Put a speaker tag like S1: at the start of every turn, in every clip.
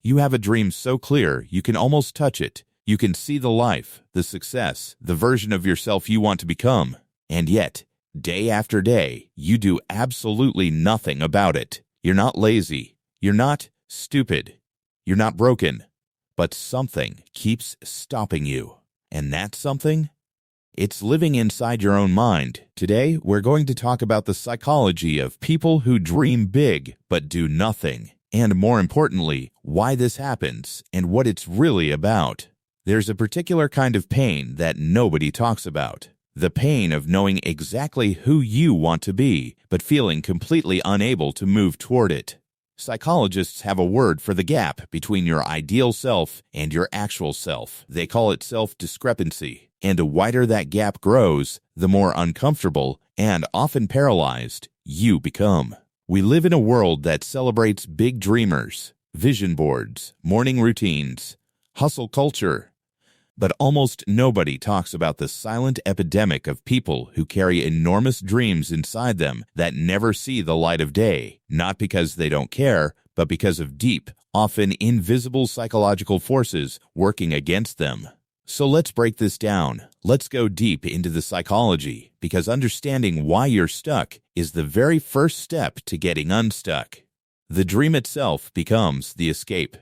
S1: You have a dream so clear you can almost touch it. You can see the life, the success, the version of yourself you want to become. And yet, day after day, you do absolutely nothing about it. You're not lazy. You're not stupid. You're not broken. But something keeps stopping you. And that something? It's living inside your own mind. Today, we're going to talk about the psychology of people who dream big but do nothing. And more importantly, why this happens and what it's really about. There's a particular kind of pain that nobody talks about. The pain of knowing exactly who you want to be, but feeling completely unable to move toward it. Psychologists have a word for the gap between your ideal self and your actual self. They call it self-discrepancy. And the wider that gap grows, the more uncomfortable and often paralyzed you become. We live in a world that celebrates big dreamers, vision boards, morning routines, hustle culture. But almost nobody talks about the silent epidemic of people who carry enormous dreams inside them that never see the light of day, not because they don't care, but because of deep, often invisible psychological forces working against them. So let's break this down. Let's go deep into the psychology, because understanding why you're stuck is the very first step to getting unstuck. The dream itself becomes the escape.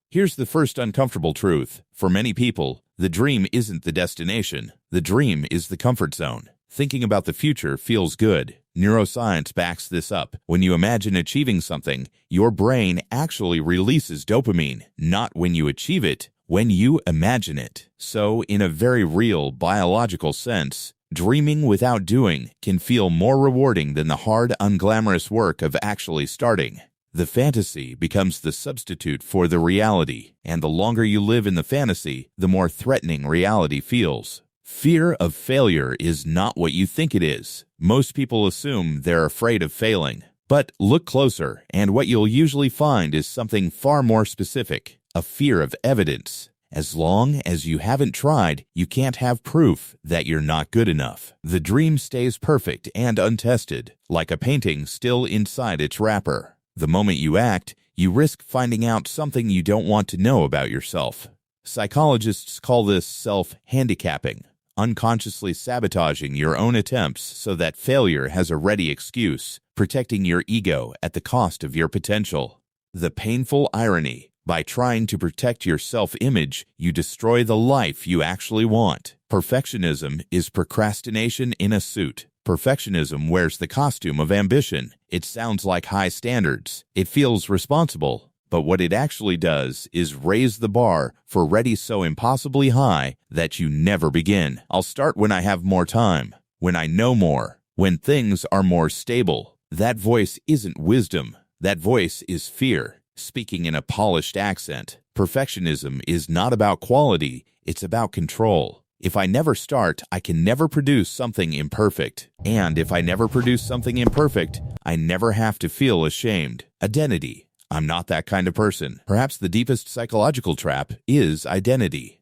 S1: Here's the first uncomfortable truth. For many people, the dream isn't the destination. The dream is the comfort zone. Thinking about the future feels good. Neuroscience backs this up. When you imagine achieving something, your brain actually releases dopamine, not when you achieve it, when you imagine it. So, in a very real biological sense, dreaming without doing can feel more rewarding than the hard, unglamorous work of actually starting. The fantasy becomes the substitute for the reality, and the longer you live in the fantasy, the more threatening reality feels. Fear of failure is not what you think it is. Most people assume they're afraid of failing. But look closer, and what you'll usually find is something far more specific, a fear of evidence. As long as you haven't tried, you can't have proof that you're not good enough. The dream stays perfect and untested, like a painting still inside its wrapper. The moment you act, you risk finding out something you don't want to know about yourself. Psychologists call this self-handicapping, unconsciously sabotaging your own attempts so that failure has a ready excuse, protecting your ego at the cost of your potential. The painful irony: by trying to protect your self-image, you destroy the life you actually want. Perfectionism is procrastination in a suit. Perfectionism wears the costume of ambition. It sounds like high standards. It feels responsible. But what it actually does is raise the bar for ready so impossibly high that you never begin. I'll start when I have more time, when I know more, when things are more stable. That voice isn't wisdom. That voice is fear, speaking in a polished accent. Perfectionism is not about quality, it's about control. If I never start, I can never produce something imperfect. And if I never produce something imperfect, I never have to feel ashamed. Identity. I'm not that kind of person. Perhaps the deepest psychological trap is identity.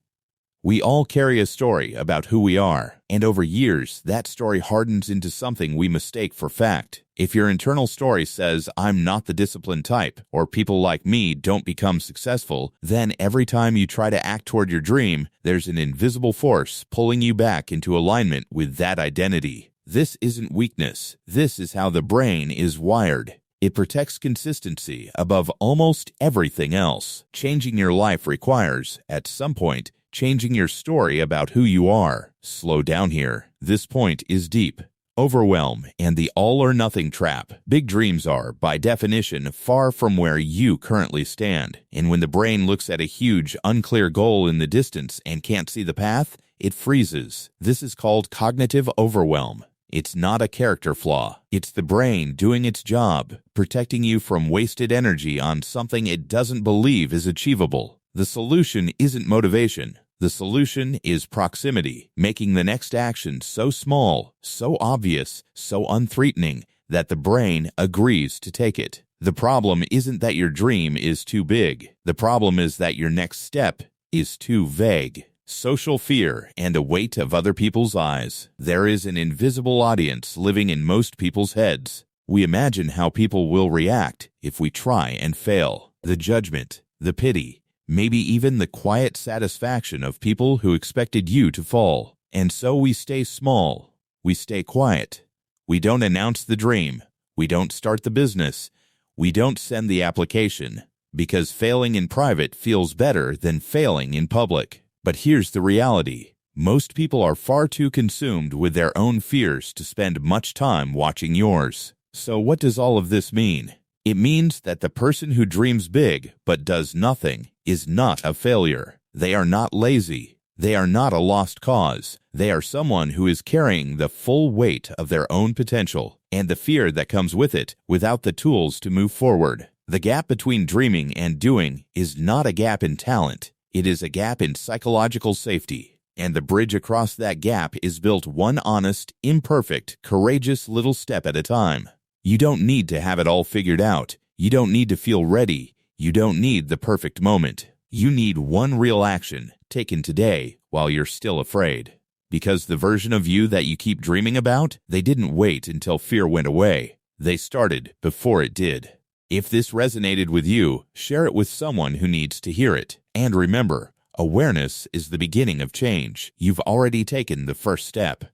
S1: We all carry a story about who we are, and over years, that story hardens into something we mistake for fact. If your internal story says, "I'm not the disciplined type," or "people like me don't become successful," then every time you try to act toward your dream, there's an invisible force pulling you back into alignment with that identity. This isn't weakness. This is how the brain is wired. It protects consistency above almost everything else. Changing your life requires, at some point, changing your story about who you are. Slow down here. This point is deep. Overwhelm and the all-or-nothing trap. Big dreams are, by definition, far from where you currently stand. And when the brain looks at a huge, unclear goal in the distance and can't see the path, it freezes. This is called cognitive overwhelm. It's not a character flaw. It's the brain doing its job, protecting you from wasted energy on something it doesn't believe is achievable. The solution isn't motivation. The solution is proximity, making the next action so small, so obvious, so unthreatening that the brain agrees to take it. The problem isn't that your dream is too big. The problem is that your next step is too vague. Social fear and a weight of other people's eyes. There is an invisible audience living in most people's heads. We imagine how people will react if we try and fail. The judgment, the pity, maybe even the quiet satisfaction of people who expected you to fall. And so we stay small. We stay quiet. We don't announce the dream. We don't start the business. We don't send the application, because failing in private feels better than failing in public. But here's the reality. Most people are far too consumed with their own fears to spend much time watching yours. So what does all of this mean? It means that the person who dreams big but does nothing is not a failure. They are not lazy. They are not a lost cause. They are someone who is carrying the full weight of their own potential and the fear that comes with it without the tools to move forward. The gap between dreaming and doing is not a gap in talent. It is a gap in psychological safety. And the bridge across that gap is built one honest, imperfect, courageous little step at a time. You don't need to have it all figured out. You don't need to feel ready. You don't need the perfect moment. You need one real action taken today while you're still afraid. Because the version of you that you keep dreaming about, they didn't wait until fear went away. They started before it did. If this resonated with you, share it with someone who needs to hear it. And remember, awareness is the beginning of change. You've already taken the first step.